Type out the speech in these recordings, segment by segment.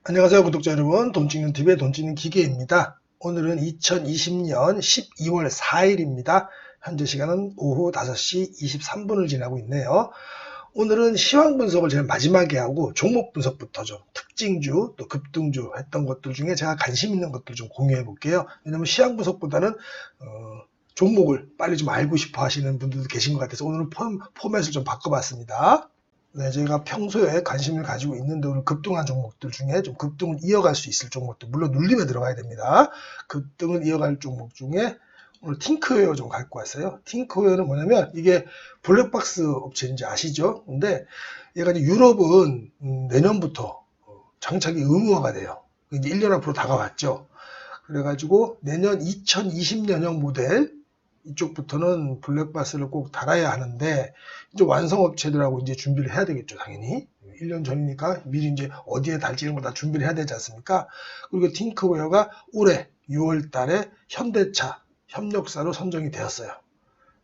안녕하세요 구독자 여러분, 돈찍는TV의 돈찍는 기계입니다. 오늘은 2020년 12월 4일입니다. 현재 시간은 오후 5시 23분을 지나고 있네요. 오늘은 시황 분석을 제일 마지막에 하고 종목 분석부터 좀 특징주 또 급등주 했던 것들 중에 제가 관심 있는 것들 좀 공유해 볼게요. 왜냐면 시황 분석보다는 종목을 빨리 좀 알고 싶어 하시는 분들도 계신 것 같아서 오늘은 포맷을 좀 바꿔봤습니다. 네, 제가 평소에 관심을 가지고 있는데 오늘 급등한 종목들 중에 좀 급등을 이어갈 수 있을 종목들, 물론 눌림에 들어가야 됩니다. 급등을 이어갈 종목 중에 오늘 팅크웨어 좀 갖고 왔어요. 팅크웨어는 뭐냐면 이게 블랙박스 업체인지 아시죠? 근데 얘가 이제 유럽은 내년부터 장착이 의무화가 돼요. 이제 1년 앞으로 다가왔죠. 그래가지고 내년 2020년형 모델 이쪽부터는 블랙박스를 꼭 달아야 하는데 이제 완성업체들하고 이제 준비를 해야 되겠죠, 당연히. 1년 전이니까 미리 이제 어디에 달지 이런 거 다 준비를 해야 되지 않습니까? 그리고 팅크웨어가 올해 6월 달에 현대차 협력사로 선정이 되었어요.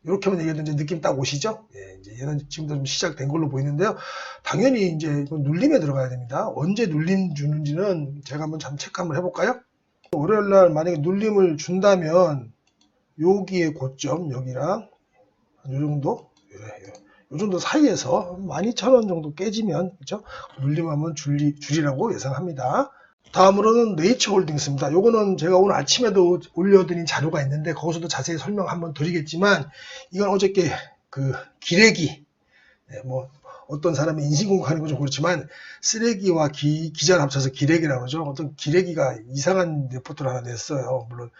이렇게만 얘기해도 이제 느낌 딱 오시죠? 예, 이제 얘는 지금도 좀 시작된 걸로 보이는데요. 당연히 이제 이건 눌림에 들어가야 됩니다. 언제 눌림 주는지는 제가 한번 체크 한번 해볼까요? 월요일 날 만약에 눌림을 준다면 여기의 고점, 여기랑 요 정도, 요 정도 사이에서 12,000원 정도 깨지면, 그죠? 눌림하면 줄이라고 예상합니다. 다음으로는 네이처홀딩스입니다. 요거는 제가 오늘 아침에도 올려드린 자료가 있는데 거기서도 자세히 설명 한번 드리겠지만 이건 어저께 그 기레기, 뭐 어떤 사람이 인신공격하는 건 좀 그렇지만 쓰레기와 기자를 합쳐서 기레기라고 그러죠. 어떤 기레기가 이상한 리포트를 하나 냈어요. 물론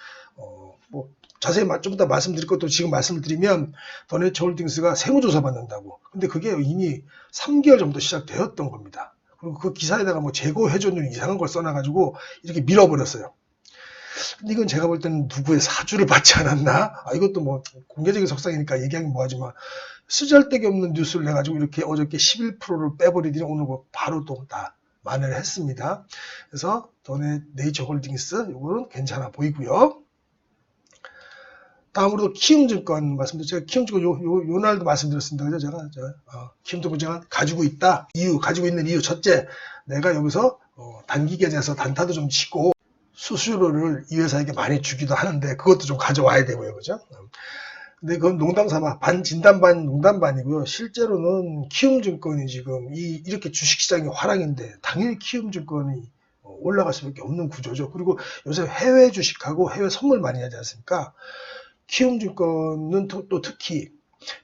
뭐 자세히 좀 이따 말씀드릴 것도 지금 말씀을 드리면 더네이처홀딩스가 세무조사 받는다고. 근데 그게 이미 3개월 정도 시작되었던 겁니다. 그리고 그 기사에다가 뭐 재고 회전율 이상한 걸 써놔가지고 이렇게 밀어버렸어요. 근데 이건 제가 볼 때는 누구의 사주를 받지 않았나? 이것도 뭐 공개적인 석상이니까 얘기하긴 뭐하지만 쓰잘데기 없는 뉴스를 내가지고 이렇게 어저께 11%를 빼버리더니 오늘 뭐 바로 또 다 만회를 했습니다. 그래서 더네이처홀딩스 이거는 괜찮아 보이고요. 다음으로 키움증권 말씀드렸죠. 제가 키움증권 요 날도 말씀드렸습니다. 그죠? 제가 키움증권 제가 가지고 있는 이유 첫째, 내가 여기서 단기 계좌에서 단타도 좀 치고 수수료를 이 회사에게 많이 주기도 하는데 그것도 좀 가져와야 되고요. 그죠? 근데 그건 농담 삼아 반 진담 반 농담 반이고요. 실제로는 키움증권이 지금 이렇게 주식시장이 화랑인데 당연히 키움증권이 올라갈 수밖에 없는 구조죠. 그리고 요새 해외 주식하고 해외 선물 많이 하지 않습니까? 키움증권은 또 특히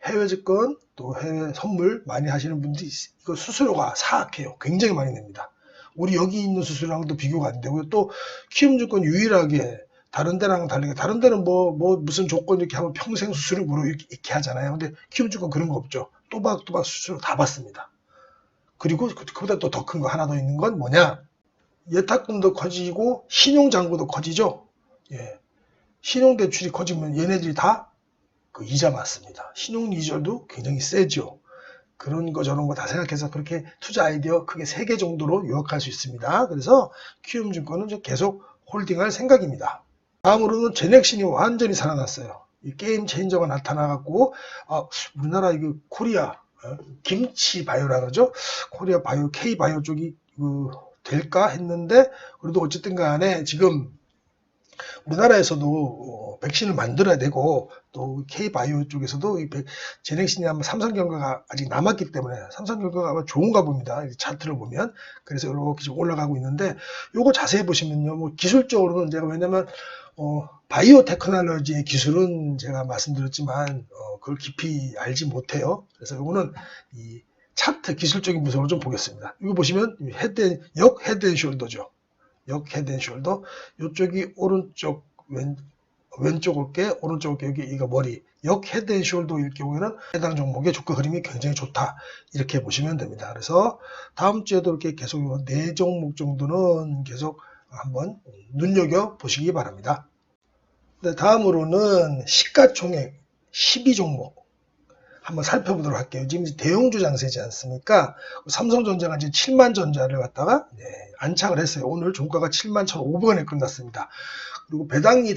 해외 증권 또 해외 선물 많이 하시는 분들이 이거 수수료가 사악해요. 굉장히 많이 냅니다. 우리 여기 있는 수수료랑도 비교가 안 되고요. 또 키움증권 유일하게 다른 데랑 다르게 다른 데는 뭐 무슨 조건 이렇게 하면 평생 수수료 무료 이렇게 하잖아요. 근데 키움증권 그런 거 없죠. 또박또박 수수료 다 받습니다. 그리고 그보다 또 더 큰 거 하나 더 있는 건 뭐냐? 예탁금도 커지고 신용잔고도 커지죠. 예. 신용대출이 커지면 얘네들이 다 그 이자 받습니다. 신용이자도 굉장히 세죠. 그런 거 저런 거 다 생각해서 그렇게 투자 아이디어 크게 3개 정도로 요약할 수 있습니다. 그래서 키움증권은 계속 홀딩할 생각입니다. 다음으로는 제넥신이 완전히 살아났어요. 이 게임 체인저가 나타나갖고 우리나라 이거 코리아 김치 바이오라 그러죠. 코리아 바이오 K 바이오 쪽이 될까 했는데 그래도 어쨌든 간에 지금 우리나라에서도 백신을 만들어야 되고 또 K바이오 쪽에서도 제넥신이 아마 삼성 결과가 아직 남았기 때문에 삼성 결과가 아마 좋은가 봅니다. 차트를 보면. 그래서 이렇게 좀 올라가고 있는데 요거 자세히 보시면요. 뭐 기술적으로는 제가 왜냐면 바이오 테크놀로지의 기술은 제가 말씀드렸지만 그걸 깊이 알지 못해요. 그래서 요거는 이 차트 기술적인 분석을 좀 보겠습니다. 이거 보시면 역 헤드앤숄더죠. 역 헤드앤숄더 이쪽이 오른쪽 왼쪽 어깨 오른쪽 어깨 여기 이거 머리 역 헤드앤숄더일 경우에는 해당 종목의 주가 흐름이 굉장히 좋다 이렇게 보시면 됩니다. 그래서 다음 주에도 이렇게 계속 4종목 정도는 계속 한번 눈여겨 보시기 바랍니다. 네, 다음으로는 시가총액 12종목 한번 살펴보도록 할게요. 지금 대형주 장세지 않습니까? 삼성전자가 이제 7만 전자를 갖다가 안착을 했어요. 오늘 종가가 71,500원에 끝났습니다. 그리고 배당이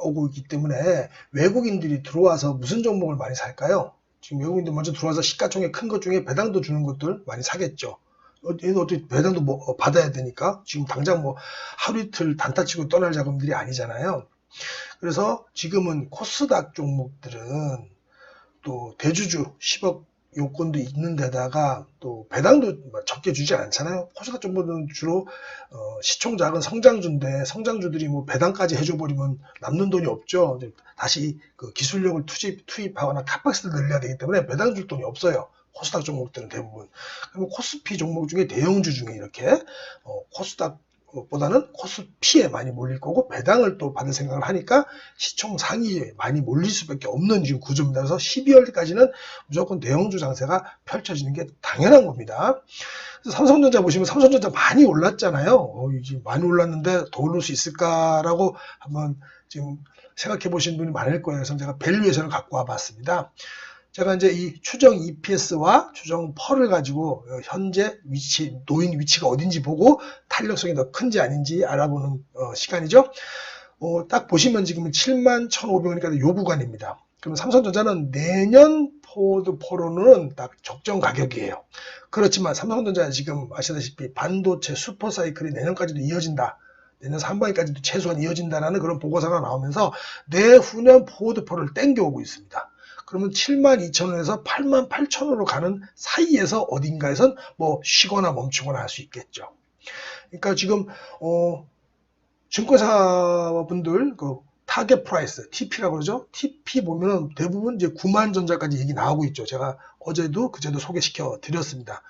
오고 있기 때문에 외국인들이 들어와서 무슨 종목을 많이 살까요? 지금 외국인들 먼저 들어와서 시가총액 큰 것 중에 배당도 주는 것들 많이 사겠죠. 얘는 어떻게 배당도 뭐 받아야 되니까 지금 당장 뭐 하루 이틀 단타 치고 떠날 자금들이 아니잖아요. 그래서 지금은 코스닥 종목들은 또 대주주 10억 요건도 있는 데다가 또 배당도 적게 주지 않잖아요. 코스닥 종목들은 주로 시총 작은 성장주인데 성장주들이 뭐 배당까지 해줘 버리면 남는 돈이 없죠. 다시 그 기술력을 투입하거나 카박스를 늘려야 되기 때문에 배당 줄 돈이 없어요. 코스닥 종목들은 대부분. 그리고 코스피 종목 중에 대형주 중에 이렇게 코스닥 보다는 코스피에 많이 몰릴 거고 배당을 또 받을 생각을 하니까 시총 상위에 많이 몰릴 수밖에 없는 지금 구조입니다. 그래서 12월까지는 무조건 대형주 장세가 펼쳐지는 게 당연한 겁니다. 그래서 삼성전자 보시면 삼성전자 많이 올랐잖아요. 이제 많이 올랐는데 더 오를 수 있을까라고 한번 지금 생각해 보신 분이 많을 거예요. 그래서 제가 밸류에이션을 갖고 와봤습니다. 제가 이제 이 추정 EPS와 추정 펄을 가지고 현재 위치, 놓인 위치가 어딘지 보고 탄력성이 더 큰지 아닌지 알아보는 시간이죠. 딱 보시면 지금 71,500원이니까 요 구간입니다. 그럼 삼성전자는 내년 포트폴리오는 딱 적정 가격이에요. 그렇지만 삼성전자 지금 아시다시피 반도체 슈퍼사이클이 내년까지도 이어진다. 내년 상반기까지도 최소한 이어진다라는 그런 보고서가 나오면서 내후년 포트폴리오를 땡겨오고 있습니다. 그러면 72,000원에서 88,000원으로 가는 사이에서 어딘가에선 뭐 쉬거나 멈추거나 할 수 있겠죠. 그러니까 지금 증권사분들 그 타겟 프라이스 TP라고 그러죠. TP 보면은 대부분 이제 9만 전자까지 얘기 나오고 있죠. 제가 어제도 그제도 소개시켜 드렸습니다.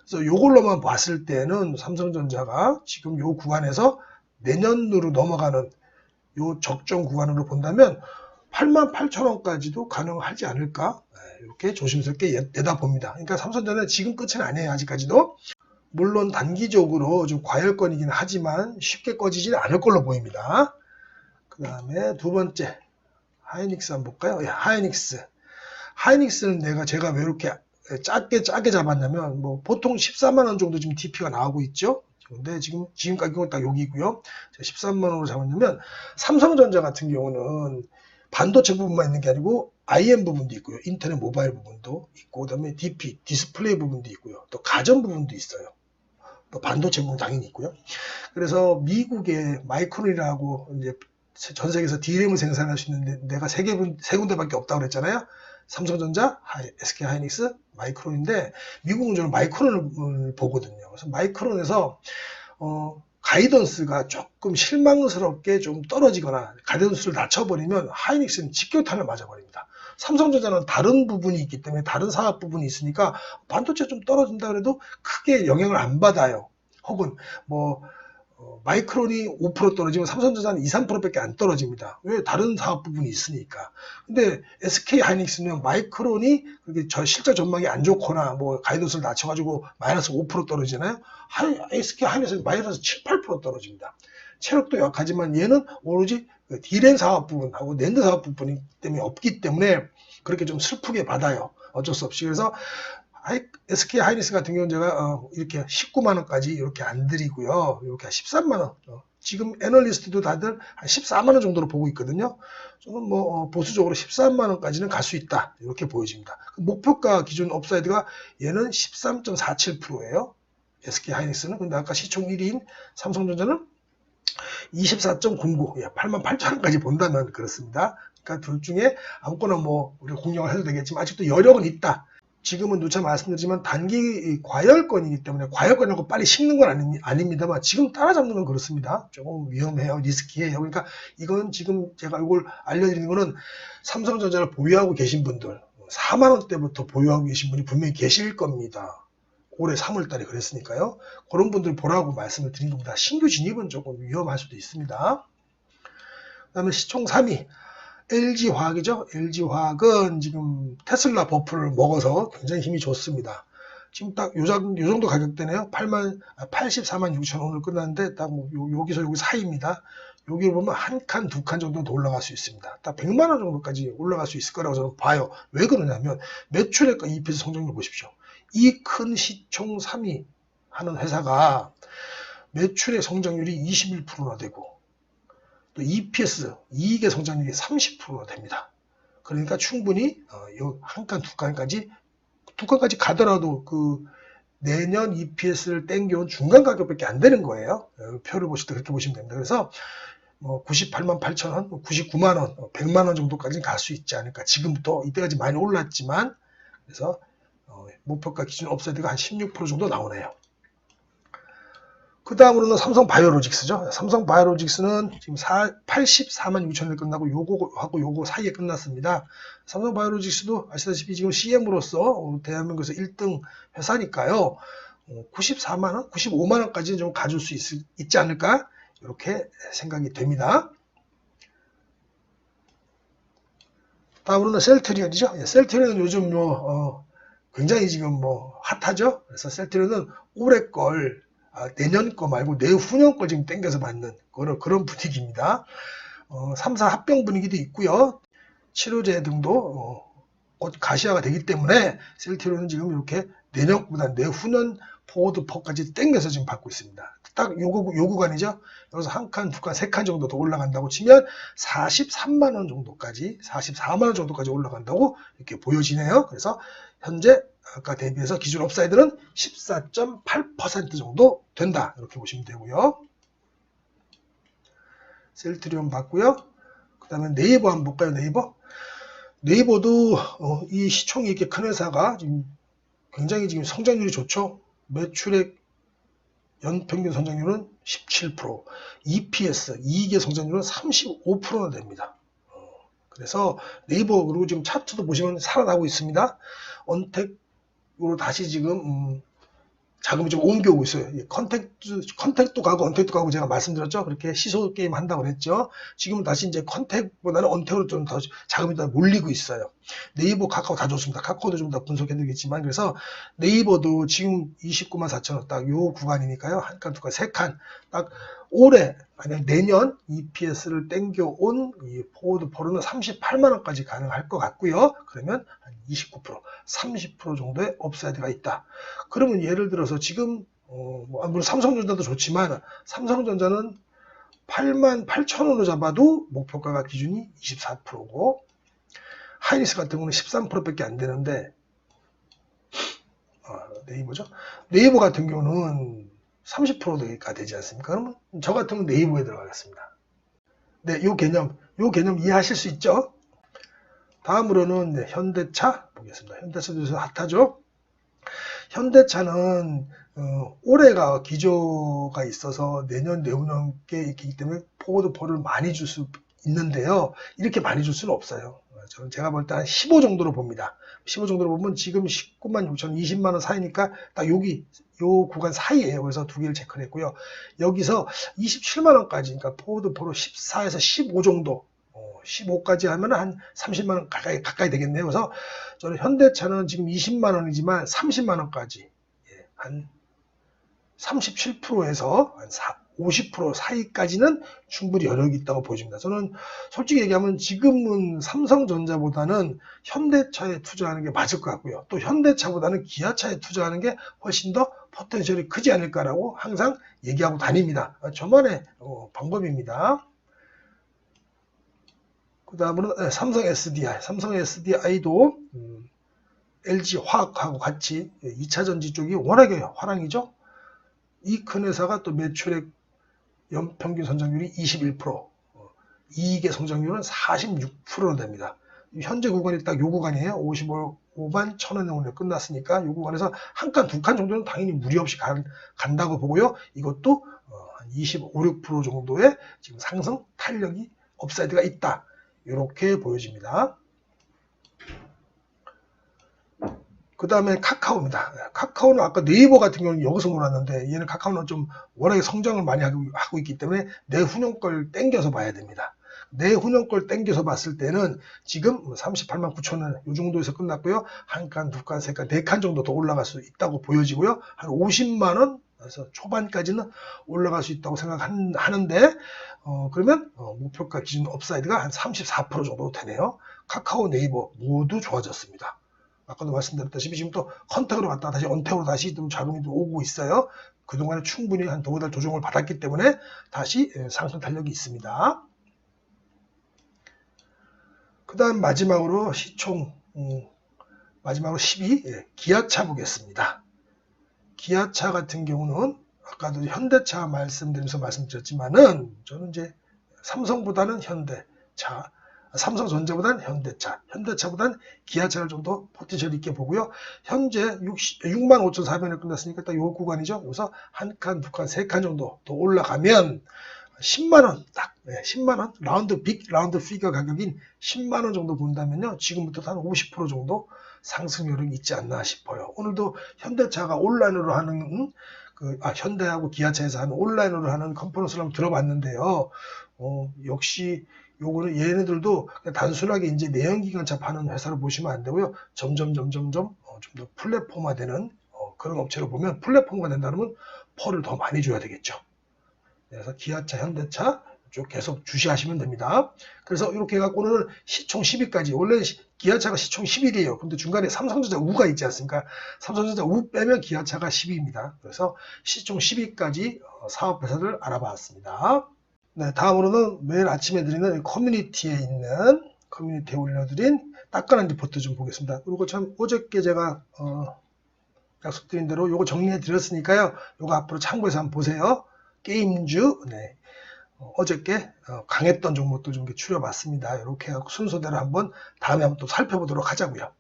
그래서 요걸로만 봤을 때는 삼성전자가 지금 요 구간에서 내년으로 넘어가는 요 적정 구간으로 본다면 88,000원까지도 가능하지 않을까? 이렇게 조심스럽게 내다봅니다. 그러니까 삼성전자는 지금 끝은 아니에요. 아직까지도. 물론 단기적으로 좀 과열권이긴 하지만 쉽게 꺼지지는 않을 걸로 보입니다. 그 다음에 두 번째 하이닉스 한번 볼까요? 예, 하이닉스. 하이닉스는 제가 왜 이렇게 작게 잡았냐면 뭐 보통 14만 원 정도 지금 TP가 나오고 있죠. 근데 지금 가격은 딱 여기고요. 13만 원으로 잡았냐면 삼성전자 같은 경우는 반도체 부분만 있는 게 아니고 IM 부분도 있고요. 인터넷 모바일 부분도 있고 그다음에 DP 디스플레이 부분도 있고요. 또 가전 부분도 있어요. 또 반도체 부분 당연히 있고요. 그래서 미국의 마이크론이라고 이제 전 세계에서 D램을 생산할 수 있는 데가 세 군데밖에 없다고 그랬잖아요. 삼성전자, SK 하이닉스, 마이크론인데 미국은 저는 마이크론을 보거든요. 그래서 마이크론에서 가이던스가 조금 실망스럽게 좀 떨어지거나 가이던스를 낮춰버리면 하이닉스는 직격탄을 맞아버립니다. 삼성전자는 다른 부분이 있기 때문에 다른 사업 부분이 있으니까 반도체 좀 떨어진다 그래도 크게 영향을 안 받아요. 혹은 뭐 마이크론이 5% 떨어지면 삼성전자는 2, 3%밖에 안 떨어집니다. 왜? 다른 사업 부분이 있으니까. 근데 SK 하이닉스는 마이크론이 그렇게 실적 전망이 안 좋거나 뭐 가이던스를 낮춰가지고 마이너스 5% 떨어지잖아요. SK 하이닉스는 마이너스 7, 8% 떨어집니다. 체력도 약하지만 얘는 오로지 D램 사업 부분하고 낸드 사업 부분이 때문에 없기 때문에 그렇게 좀 슬프게 받아요. 어쩔 수 없이. 그래서 SK 하이닉스 같은 경우는 제가 이렇게 19만 원까지 이렇게 안 드리고요. 이렇게 13만 원. 지금 애널리스트도 다들 한 14만 원 정도로 보고 있거든요. 저는 뭐 보수적으로 13만 원까지는 갈 수 있다. 이렇게 보여집니다. 목표가 기준 업사이드가 얘는 13.47%예요. SK 하이닉스는. 근데 아까 시총 1위인 삼성전자는 24.09, 88,000원까지 본다면 그렇습니다. 그러니까 둘 중에 아무거나 뭐 우리가 공략을 해도 되겠지만 아직도 여력은 있다. 지금은 누차 말씀드리지만 단기 과열권이기 때문에 과열권이라고 빨리 식는 건 아닙니다만 지금 따라잡는 건 그렇습니다. 조금 위험해요. 리스키해요. 그러니까 이건 지금 제가 이걸 알려드리는 거는 삼성전자를 보유하고 계신 분들 4만 원대부터 보유하고 계신 분이 분명히 계실 겁니다. 올해 3월 달에 그랬으니까요. 그런 분들 보라고 말씀을 드린 겁니다. 신규 진입은 조금 위험할 수도 있습니다. 그 다음에 시총 3위. LG화학이죠. LG화학은 지금 테슬라 버프를 먹어서 굉장히 힘이 좋습니다. 지금 딱 요 정도 가격대네요. 84만 6천 원을 끝났는데 딱 뭐 여기서 여기 사이입니다. 여기를 보면 한 칸, 두 칸 정도 더 올라갈 수 있습니다. 딱 100만 원 정도까지 올라갈 수 있을 거라고 저는 봐요. 왜 그러냐면 매출액과 EPS 성장률 보십시오. 이 큰 시총 3위 하는 회사가 매출의 성장률이 21%나 되고 또 EPS, 이익의 성장률이 30%나 됩니다. 그러니까 충분히 한 칸, 두 칸까지 가더라도 그 내년 EPS를 땡겨온 중간 가격밖에 안 되는 거예요. 표를 보실 때 그렇게 보시면 됩니다. 그래서 뭐 98만 8천 원, 99만 원, 100만 원 정도까지는 갈 수 있지 않을까. 지금부터 이때까지 많이 올랐지만 그래서 목표가 기준 업사이드가 한 16% 정도 나오네요. 그 다음으로는 삼성바이오로직스죠. 삼성바이오로직스는 지금 84만 6천원에 끝나고 요거하고 요거 사이에 끝났습니다. 삼성바이오로직스도 아시다시피 지금 CM으로서 대한민국에서 1등 회사니까요. 94만원, 95만원까지는 좀 가줄 수 있지 않을까? 이렇게 생각이 됩니다. 다음으로는 셀트리온이죠. 셀트리온은 요즘 굉장히 지금 핫하죠. 그래서 셀트리온은 올해 걸 내년 거 말고 내후년 거 지금 땡겨서 받는 그런 분위기입니다. 3사 합병 분위기도 있고요. 치료제 등도 곧 가시화가 되기 때문에 셀트리온은 지금 이렇게 내년보다 내후년 포워드퍼까지 땡겨서 지금 받고 있습니다. 딱 요 구간이죠. 여기서 한 칸, 두 칸, 세 칸 정도 더 올라간다고 치면 43만원 정도까지, 44만원 정도까지 올라간다고 이렇게 보여지네요. 그래서 현재 아까 대비해서 기준 업사이드는 14.8% 정도 된다. 이렇게 보시면 되고요. 셀트리온 봤고요. 그 다음에 네이버 한번 볼까요? 네이버도 이 시총이 이렇게 큰 회사가 지금 굉장히 지금 성장률이 좋죠. 매출액 연평균 성장률은 17%, EPS, 이익의 성장률은 35%나 됩니다. 그래서 네이버 그리고 지금 차트도 보시면 살아나고 있습니다. 언택으로 다시 지금 자금이 좀 옮겨오고 있어요. 컨택도 가고 언택도 가고 제가 말씀드렸죠. 그렇게 시소 게임 한다고 그랬죠. 지금은 다시 이제 컨택보다는 언택으로 좀 더 자금이 더 몰리고 있어요. 네이버, 카카오 다 좋습니다. 카카오도 좀 더 분석해드리겠지만 그래서 네이버도 지금 29만 4천 원 딱 요 구간이니까요. 한 칸, 두 칸, 세 칸 딱 올해 만약 내년 EPS를 땡겨온 이 포워드 포로는 38만 원까지 가능할 것 같고요. 그러면 한 29%, 30% 정도의 업사이드가 있다. 그러면 예를 들어서 지금 물론 삼성전자도 좋지만 삼성전자는 8만 8천 원으로 잡아도 목표가가 기준이 24%고 하이닉스 같은 경우는 13%밖에 안 되는데 네이버죠. 네이버 같은 경우는 30%가 되지 않습니까? 그러면 저 같은 경우는 네이버에 들어가겠습니다. 네, 요 개념 이해하실 수 있죠? 다음으로는 네, 현대차 보겠습니다. 현대차도 요새 핫하죠? 현대차는 올해가 기조가 있어서 내년 내후년께 있기 때문에 포워드포를 많이 줄 수 있는데요. 이렇게 많이 줄 수는 없어요. 저는 제가 볼 때 한 15 정도로 봅니다. 15 정도로 보면 지금 19만 6천 20만 원 사이니까 딱 여기 요 구간 사이에요. 그래서 두 개를 체크를 했고요. 여기서 27만 원까지 그러니까 포워드포로 14에서 15 정도 15까지 하면 한 30만 원 가까이 되겠네요. 그래서 저는 현대차는 지금 20만 원이지만 30만 원까지 한 37%에서 한 50% 사이까지는 충분히 여력이 있다고 보여집니다. 저는 솔직히 얘기하면 지금은 삼성전자보다는 현대차에 투자하는 게 맞을 것 같고요. 또 현대차보다는 기아차에 투자하는 게 훨씬 더 포텐셜이 크지 않을까라고 항상 얘기하고 다닙니다. 저만의 방법입니다. 그 다음으로는 삼성 SDI도 LG 화학하고 같이 2차전지 쪽이 워낙에 화랑이죠. 이 큰 회사가 또 매출액 연평균 성장률이 21%, 이익의 성장률은 46%나 됩니다. 현재 구간이 딱 요 구간이에요. 55만 1,000원에 오늘 끝났으니까 요 구간에서 한 칸, 두 칸 정도는 당연히 무리 없이 간다고 보고요. 이것도 한 25, 6% 정도의 지금 상승 탄력이 업사이드가 있다. 이렇게 보여집니다. 그 다음에 카카오입니다. 카카오는 아까 네이버 같은 경우는 여기서 몰았는데 얘는 카카오는 좀 워낙에 성장을 많이 하고 있기 때문에 내후년 걸 땡겨서 봐야 됩니다. 내후년 걸 땡겨서 봤을 때는 지금 38만 9천 원 이 정도에서 끝났고요. 한 칸, 두 칸, 세 칸, 네 칸 정도 더 올라갈 수 있다고 보여지고요. 한 50만 원 그래서 초반까지는 올라갈 수 있다고 생각하는데 그러면 목표가 기준 업사이드가 한 34% 정도 되네요. 카카오, 네이버 모두 좋아졌습니다. 아까도 말씀드렸다시피 지금 또 컨택으로 갔다가 다시 언택으로 다시 좀 자금이 오고 있어요. 그동안에 충분히 한 두어 달 조정을 받았기 때문에 다시 상승 탄력이 있습니다. 그 다음 마지막으로 시총 마지막으로 10위 기아차 보겠습니다. 기아차 같은 경우는 아까도 현대차 말씀드리면서 말씀드렸지만은 저는 이제 삼성보다는 현대차, 삼성전자보다는 현대차, 현대차보다는 기아차를 좀 더 포텐셜 있게 보고요. 현재 65,400원에 끝났으니까 딱 요 구간이죠. 여기서 한 칸, 두 칸, 세 칸 정도 더 올라가면 10만원 딱 10만원 라운드 빅 라운드 피겨 가격인 10만원 정도 본다면요. 지금부터 한 50% 정도 상승 여력이 있지 않나 싶어요. 오늘도 현대차가 온라인으로 하는 현대하고 기아차에서 하는 온라인으로 하는 컨퍼런스를 한번 들어봤는데요. 역시 요거는 얘네들도 그냥 단순하게 이제 내연기관차 파는 회사로 보시면 안 되고요. 점점 좀 더 플랫폼화되는 그런 업체로 보면 플랫폼화 된다면 펄을 더 많이 줘야 되겠죠. 그래서 기아차, 현대차 쭉 계속 주시하시면 됩니다. 그래서 이렇게 해갖고 오늘은 시총 10위까지, 원래 기아차가 시총 11위에요. 근데 중간에 삼성전자 우가 있지 않습니까? 삼성전자 우 빼면 기아차가 10위입니다. 그래서 시총 10위까지 사업회사를 알아봤습니다. 네, 다음으로는 매일 아침에 드리는 커뮤니티에 올려드린 따끈한 리포트 좀 보겠습니다. 그리고 참 어저께 제가 약속드린 대로 요거 정리해 드렸으니까요. 요거 앞으로 참고해서 한번 보세요. 게임주, 네. 어저께 강했던 종목도 좀 추려봤습니다. 이렇게 순서대로 한번 다음에 한번 또 살펴보도록 하자고요.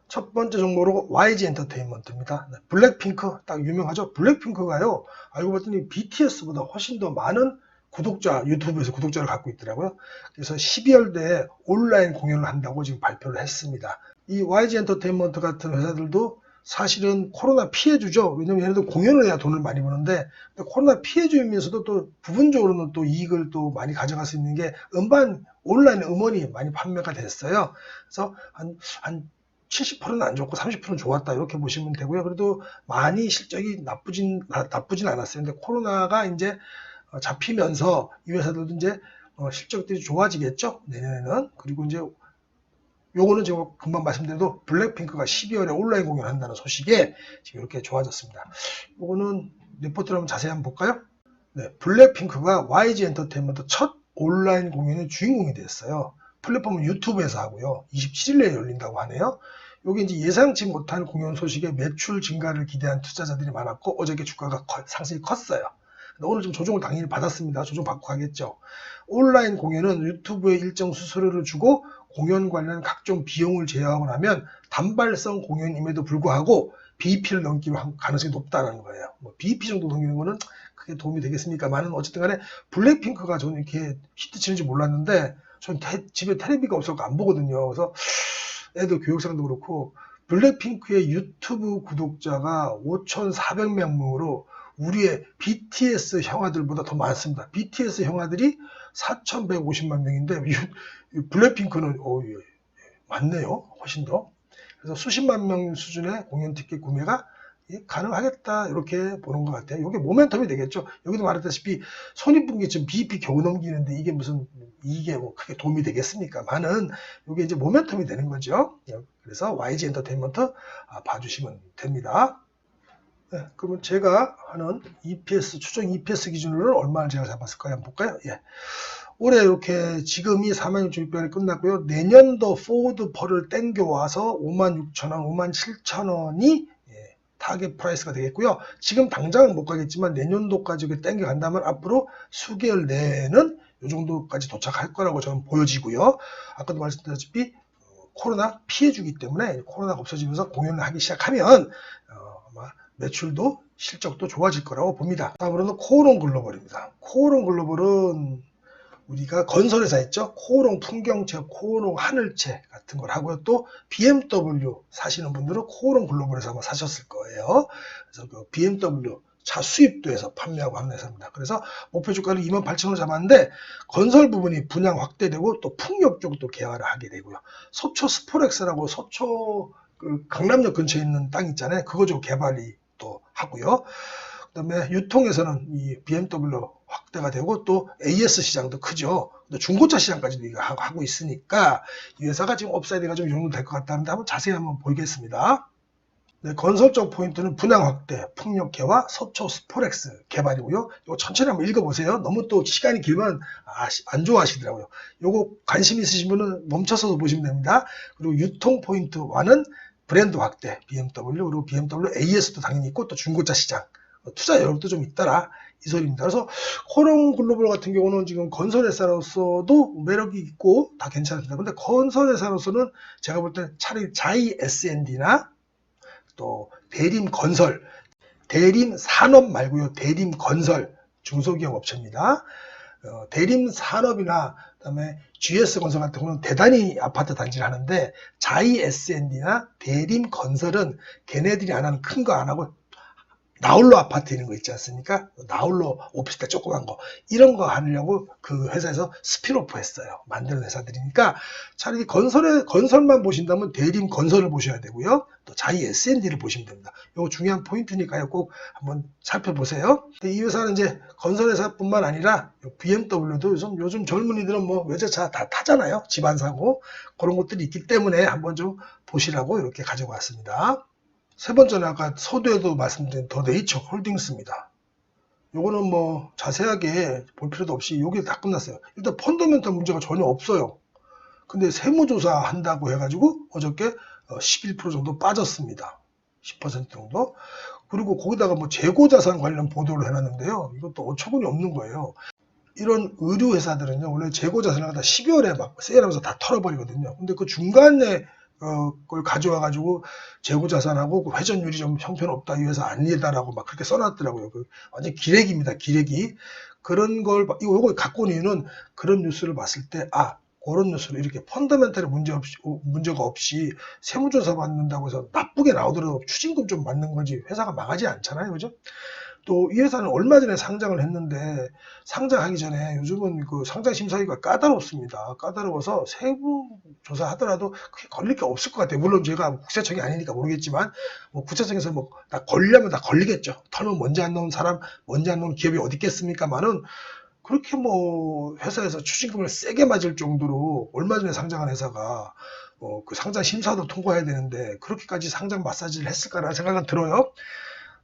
첫 번째 종목으로 YG 엔터테인먼트입니다. 네, 블랙핑크 딱 유명하죠. 블랙핑크가요. 알고 봤더니 BTS보다 훨씬 더 많은 구독자, 유튜브에서 구독자를 갖고 있더라고요. 그래서 12월대에 온라인 공연을 한다고 지금 발표를 했습니다. 이 YG 엔터테인먼트 같은 회사들도 사실은 코로나 피해주죠. 왜냐면 얘네들 공연을 해야 돈을 많이 버는데 코로나 피해주면서도 또 부분적으로는 또 이익을 또 많이 가져갈 수 있는 게 온라인 음원이 많이 판매가 됐어요. 그래서 한 70%는 안 좋고 30%는 좋았다 이렇게 보시면 되고요. 그래도 많이 실적이 나쁘진 않았어요. 근데 코로나가 이제 잡히면서 이 회사들도 이제 실적들이 좋아지겠죠. 내년에는. 그리고 이제 요거는 제가 금방 말씀드려도 블랙핑크가 12월에 온라인 공연한다는 소식에 지금 이렇게 좋아졌습니다. 요거는 리포트를 한번 자세히 한번 볼까요? 네, 블랙핑크가 YG 엔터테인먼트 첫 온라인 공연의 주인공이 됐어요. 플랫폼은 유튜브에서 하고요. 27일에 열린다고 하네요. 요게 이제 예상치 못한 공연 소식에 매출 증가를 기대한 투자자들이 많았고 어저께 주가가 상승이 컸어요. 오늘 좀 조정을 당연히 받았습니다. 조정 받고 가겠죠. 온라인 공연은 유튜브에 일정 수수료를 주고 공연 관련 각종 비용을 제어하고 나면 단발성 공연임에도 불구하고 BEP를 넘길 가능성이 높다는 거예요. 뭐 BEP 정도 넘기는 거는 크게 도움이 되겠습니까만은 어쨌든 간에 블랙핑크가 저는 이렇게 히트치는지 몰랐는데 전 집에 텔레비가 없어서 안 보거든요. 그래서 애들 교육상도 그렇고 블랙핑크의 유튜브 구독자가 5,400명으로 우리의 BTS 형아들보다 더 많습니다. BTS 형아들이 4,150만 명인데 블랙핑크는 많네요. 훨씬 더. 그래서 수십만 명 수준의 공연 티켓 구매가 가능하겠다 이렇게 보는 것 같아요. 이게 모멘텀이 되겠죠. 여기도 말했다시피 손익분기점 BEP 겨우 넘기는데 이게 뭐 크게 도움이 되겠습니까?만은 이게 이제 모멘텀이 되는 거죠. 그래서 YG 엔터테인먼트 봐주시면 됩니다. 네, 그러면 제가 하는 EPS 추정 EPS 기준으로는 얼마를 제가 잡았을까요? 한번 볼까요? 예. 올해 이렇게 지금이 46,600원이 끝났고요. 내년도 포워드 펄을 땡겨와서 56,000원, 57,000원이 타겟 프라이스가 되겠고요. 지금 당장은 못 가겠지만 내년도까지 땡겨간다면 앞으로 수개월 내에는 이 정도까지 도착할 거라고 저는 보여지고요. 아까도 말씀드렸다시피 코로나 피해주기 때문에 코로나가 없어지면서 공연을 하기 시작하면 아마 매출도 실적도 좋아질 거라고 봅니다. 다음으로는 코오롱 글로벌입니다. 코오롱 글로벌은 우리가 건설회사 있죠. 코오롱 풍경채, 코오롱 하늘채 같은 걸 하고요. 또 BMW 사시는 분들은 코오롱 글로벌에서 아마 사셨을 거예요. 그래서 그 BMW 차 수입도 해서 판매하고 하는 회사입니다. 그래서 목표 주가를 28,000원 잡았는데 건설 부분이 분양 확대되고 또 풍력 쪽도 개발을 하게 되고요. 서초 스포렉스라고 서초 그 강남역 근처에 있는 땅 있잖아요. 그거 좀 개발이 또 하고요. 그다음에 유통에서는 이 BMW 확대가 되고 또 AS 시장도 크죠. 중고차 시장까지도 하고 있으니까 이 회사가 지금 업사이드가 좀 용도될 것 같다는데 한번 자세히 한번 보겠습니다. 네, 건설적 포인트는 분양 확대, 풍력 개화, 서초 스포렉스 개발이고요. 이거 천천히 한번 읽어보세요. 너무 또 시간이 길면 안 좋아하시더라고요. 이거 관심 있으신 분은 멈춰서 보시면 됩니다. 그리고 유통 포인트 1은 브랜드 확대, BMW, 그리고 BMW AS도 당연히 있고, 또 중고차 시장, 투자 여력도 좀 있더라, 이 소리입니다. 그래서 코롱 글로벌 같은 경우는 지금 건설회사로서도 매력이 있고 다 괜찮습니다. 근데 건설회사로서는 제가 볼 때 차라리 자이 S&D나 또 대림건설, 대림산업 말고요, 대림건설 중소기업 업체입니다. 대림산업이나 그다음에 GS건설 같은 경우는 대단히 아파트 단지를 하는데, 자이 S&D나 대림건설은 걔네들이 안 하는 큰 거 안 하고 나홀로 아파트 있는 거 있지 않습니까? 나홀로 오피스텔 조그만 거, 이런 거 하려고 그 회사에서 스핀오프 했어요. 만드는 회사들이니까 차라리 건설만 보신다면 대림 건설을 보셔야 되고요. 또 자이 S&D를 보시면 됩니다. 이거 중요한 포인트니까요. 꼭 한번 살펴보세요. 이 회사는 이제 건설회사뿐만 아니라 BMW도 요즘 젊은이들은 뭐 외제차 다 타잖아요. 집안 사고 그런 것들이 있기 때문에 한번 좀 보시라고 이렇게 가지고 왔습니다. 세 번째는 아까 서두에도 말씀드린 더 네이처 홀딩스입니다. 요거는 뭐 자세하게 볼 필요도 없이 여기 다 끝났어요. 일단 펀더멘털 문제가 전혀 없어요. 근데 세무조사 한다고 해가지고 어저께 11% 정도 빠졌습니다. 10% 정도. 그리고 거기다가 뭐 재고자산 관련 보도를 해놨는데요. 이것도 어처구니 없는 거예요. 이런 의류회사들은요, 원래 재고자산을 갖다 12월에 막 세일하면서 다 털어버리거든요. 근데 그 중간에 그걸 가져와가지고 재고자산하고 그 회전율이 좀 형편없다, 이 회사 아니다라고 막 그렇게 써놨더라고요. 완전 기레기입니다, 기레기. 그런 걸, 이거 갖고 온 이유는 그런 뉴스를 봤을 때, 그런 뉴스를 이렇게 펀더멘털에 문제가 없이 세무조사 받는다고 해서 나쁘게 나오더라도 추징금 좀 받는 거지 회사가 망하지 않잖아요. 그죠? 또 이 회사는 얼마 전에 상장을 했는데, 상장하기 전에 요즘은 그 상장 심사위가 까다롭습니다. 까다로워서 세부 조사하더라도 크게 걸릴 게 없을 것 같아요. 물론 제가 국세청이 아니니까 모르겠지만, 뭐 국세청에서 뭐 다 걸리려면 다 걸리겠죠. 털면 먼지 안 넣은 사람, 먼지 안 넣은 기업이 어디 있겠습니까만은, 그렇게 뭐 회사에서 추징금을 세게 맞을 정도로 얼마 전에 상장한 회사가 그 상장 심사도 통과해야 되는데 그렇게까지 상장 마사지를 했을까라는 생각은 들어요.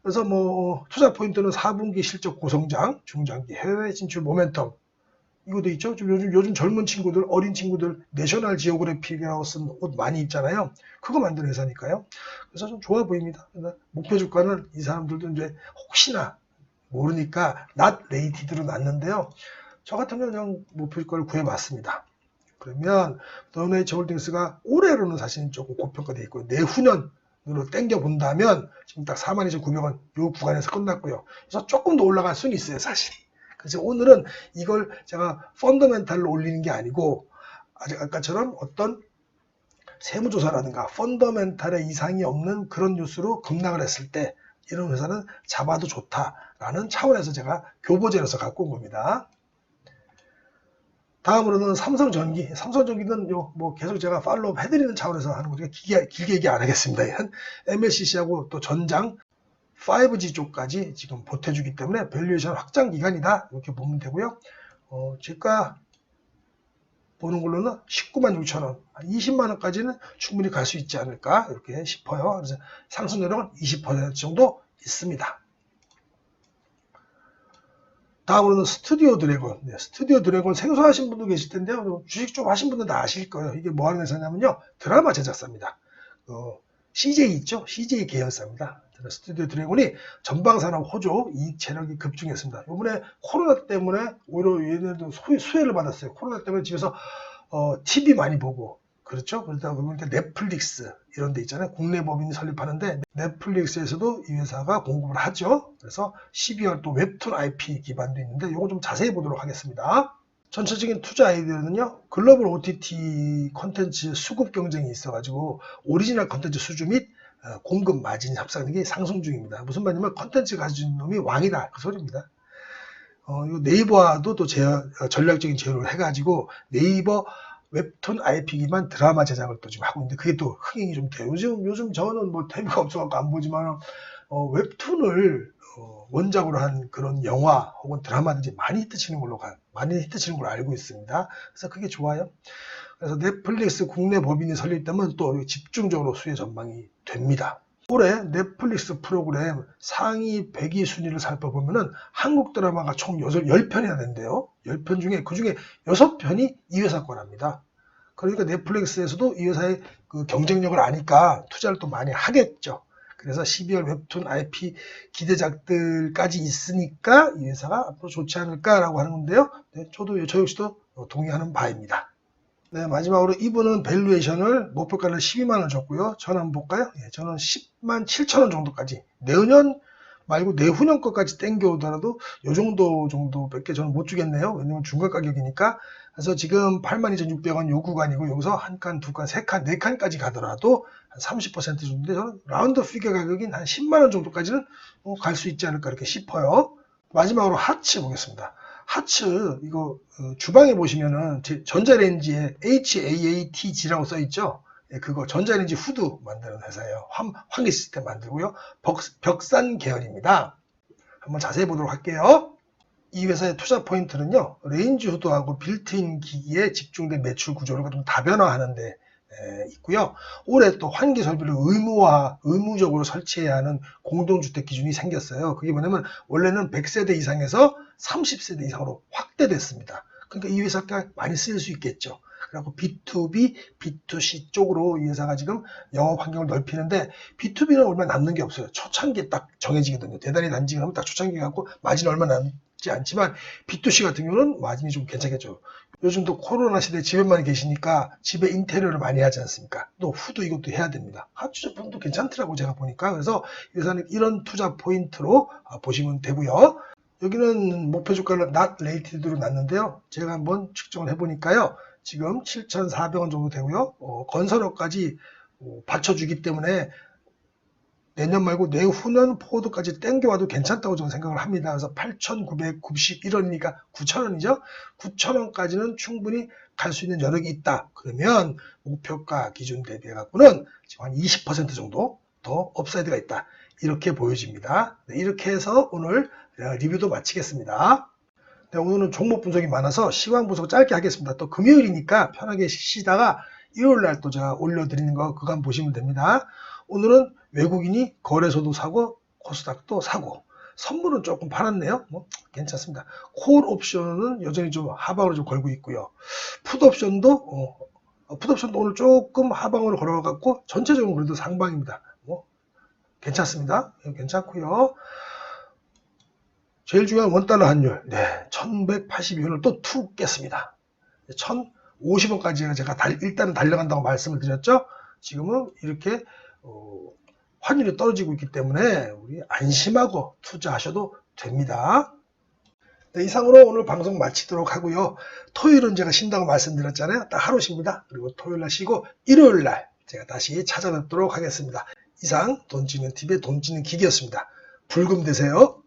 그래서 뭐 투자 포인트는 4분기 실적 고성장, 중장기 해외 진출 모멘텀, 이것도 있죠. 요즘 젊은 친구들, 어린 친구들 내셔널 지오그래픽이라고 쓴 옷 많이 입잖아요. 그거 만드는 회사니까요. 그래서 좀 좋아 보입니다. 목표 주가는 이 사람들도 이제 혹시나 모르니까 not rated로 놨는데요. 저 같은 경우는 그냥 목표 주가를 구해봤습니다. 그러면 더 네이처 홀딩스가 올해로는 사실 조금 고평가되어 있고, 내후년으로 땡겨 본다면 지금 딱 42,900원 이 구간에서 끝났고요. 그래서 조금 더 올라갈 수는 있어요, 사실. 그래서 오늘은 이걸 제가 펀더멘탈로 올리는 게 아니고, 아까처럼 어떤 세무조사라든가 펀더멘탈에 이상이 없는 그런 뉴스로 급락을 했을 때 이런 회사는 잡아도 좋다라는 차원에서 제가 교보제로서 갖고 온 겁니다. 다음으로는 삼성전기. 삼성전기는 뭐 계속 제가 팔로우 해드리는 차원에서 하는 거니까 길게 얘기 안 하겠습니다. MLCC하고 또 전장 5G 쪽까지 지금 보태주기 때문에 밸류에이션 확장 기간이다, 이렇게 보면 되고요. 제가 보는 걸로는 196,000원, 20만원까지는 충분히 갈 수 있지 않을까 이렇게 싶어요. 그래서 상승 여력은 20% 정도 있습니다. 다음으로는 스튜디오 드래곤. 스튜디오 드래곤 생소하신 분도 계실 텐데요. 주식 좀 하신 분들은 다 아실 거예요. 이게 뭐 하는 회사냐면요, 드라마 제작사입니다. CJ 있죠? CJ 계열사입니다. 스튜디오 드래곤이 전방산업 호조 이익 체력이 급증했습니다. 이번에 코로나 때문에 오히려 얘네도 수혜를 받았어요. 코로나 때문에 집에서 TV 많이 보고, 그렇죠? 그러다 보니까 넷플릭스 이런 데 있잖아요. 국내 법인이 설립하는데 넷플릭스에서도 이 회사가 공급을 하죠. 그래서 12월 또 웹툰 IP 기반도 있는데 이거 좀 자세히 보도록 하겠습니다. 전체적인 투자 아이디어는요, 글로벌 OTT 콘텐츠 수급 경쟁이 있어가지고 오리지널 콘텐츠 수주 및 공급 마진 합산하는 게 상승 중입니다. 무슨 말이냐면 콘텐츠 가진 놈이 왕이다, 그 소리입니다. 네이버와도 또 전략적인 제휴를 해가지고 네이버 웹툰 IP 기반 드라마 제작을 또 지금 하고 있는데 그게 또 흥행이 좀 돼요. 요즘 저는 뭐 재미가 없어갖고 안 보지만 웹툰을 원작으로 한 그런 영화 혹은 드라마들이 많이 히트치는 걸로 알고 있습니다. 그래서 그게 좋아요. 그래서 넷플릭스 국내 법인이 설립되면 또 집중적으로 수혜 전망이 됩니다. 올해 넷플릭스 프로그램 상위 100위 순위를 살펴보면은 한국 드라마가 총 10편이나 된대요. 10편 중에 그 중에 6편이 이 회사 거랍니다. 그러니까 넷플릭스에서도 이 회사의 그 경쟁력을 아니까 투자를 또 많이 하겠죠. 그래서 12월 웹툰 IP 기대작들까지 있으니까 이 회사가 앞으로 좋지 않을까라고 하는 건데요. 네, 저 역시도 동의하는 바입니다. 네, 마지막으로 이분은 밸류에이션을 목표가를 12만원 줬고요. 저는 한번 볼까요? 예, 저는 10만 7천원 정도까지, 내년 말고 내후년 것까지 땡겨오더라도 요 정도밖에 저는 못 주겠네요. 왜냐면 중간 가격이니까. 그래서 지금 82,600원 요 구간이고, 여기서 한 칸, 두 칸, 세 칸, 네 칸까지 가더라도 한 30% 정도인데, 저는 라운드 피겨 가격인 한 10만원 정도까지는 갈 수 있지 않을까 이렇게 싶어요. 마지막으로 하츠 보겠습니다. 하츠, 이거 주방에 보시면은 전자레인지에 HAATG라고 써있죠. 예, 그거 전자레인지 후드 만드는 회사예요. 환기 시스템 만들고요. 벽산 계열입니다. 한번 자세히 보도록 할게요. 이 회사의 투자 포인트는요, 레인지 후드하고 빌트인 기기에 집중된 매출 구조를 좀 다변화하는 데 있고요. 올해 또 환기 설비를 의무적으로 설치해야 하는 공동주택 기준이 생겼어요. 그게 뭐냐면 원래는 100세대 이상에서 30세대 이상으로 확대됐습니다. 그러니까 이 회사가 많이 쓰일 수 있겠죠. 그리고 B2B, B2C 쪽으로 이 회사가 지금 영업 환경을 넓히는데, B2B는 얼마 남는 게 없어요. 초창기에 딱 정해지거든요. 대단히 단직을 하면 딱 초창기에 갖고 마진 얼마 남지 않지만, B2C 같은 경우는 마진이 좀 괜찮겠죠. 요즘 또 코로나 시대에 집에만 계시니까 집에 인테리어를 많이 하지 않습니까? 또 후드 이것도 해야 됩니다. 하츠 제품도 괜찮더라고 제가 보니까. 그래서 이 회사는 이런 투자 포인트로 보시면 되고요. 여기는 목표 주가를 not rated로 놨는데요. 제가 한번 측정을 해보니까요. 지금 7,400원 정도 되고요. 건설업까지 받쳐주기 때문에 내년 말고 내후년 포워드까지 땡겨와도 괜찮다고 저는 생각을 합니다. 그래서 8,991원이니까 9,000원이죠. 9,000원까지는 충분히 갈 수 있는 여력이 있다. 그러면 목표가 기준 대비해 갖고는 지금 한 20% 정도 더 업사이드가 있다. 이렇게 보여집니다. 네, 이렇게 해서 오늘 리뷰도 마치겠습니다. 네, 오늘은 종목 분석이 많아서 시황 분석 짧게 하겠습니다. 또 금요일이니까 편하게 쉬다가 일요일날 또 제가 올려드리는 거 그거 한번 보시면 됩니다. 오늘은 외국인이 거래소도 사고 코스닥도 사고, 선물은 조금 팔았네요. 괜찮습니다. 콜 옵션은 여전히 좀 하방으로 좀 걸고 있고요. 풋옵션도 오늘 조금 하방으로 걸어갖고 전체적으로 그래도 상방입니다. 괜찮습니다. 괜찮고요. 제일 중요한 원달러 환율, 네, 1182원을 또 툭 깼습니다. 1050원까지 제가 일단은 달려간다고 말씀을 드렸죠. 지금은 이렇게 환율이 떨어지고 있기 때문에 우리 안심하고 투자하셔도 됩니다. 네, 이상으로 오늘 방송 마치도록 하고요. 토요일은 제가 쉰다고 말씀드렸잖아요. 딱 하루 쉽니다. 그리고 토요일날 쉬고 일요일날 제가 다시 찾아뵙도록 하겠습니다. 이상 돈지는 TV의 돈지는 기기였습니다. 불금 되세요.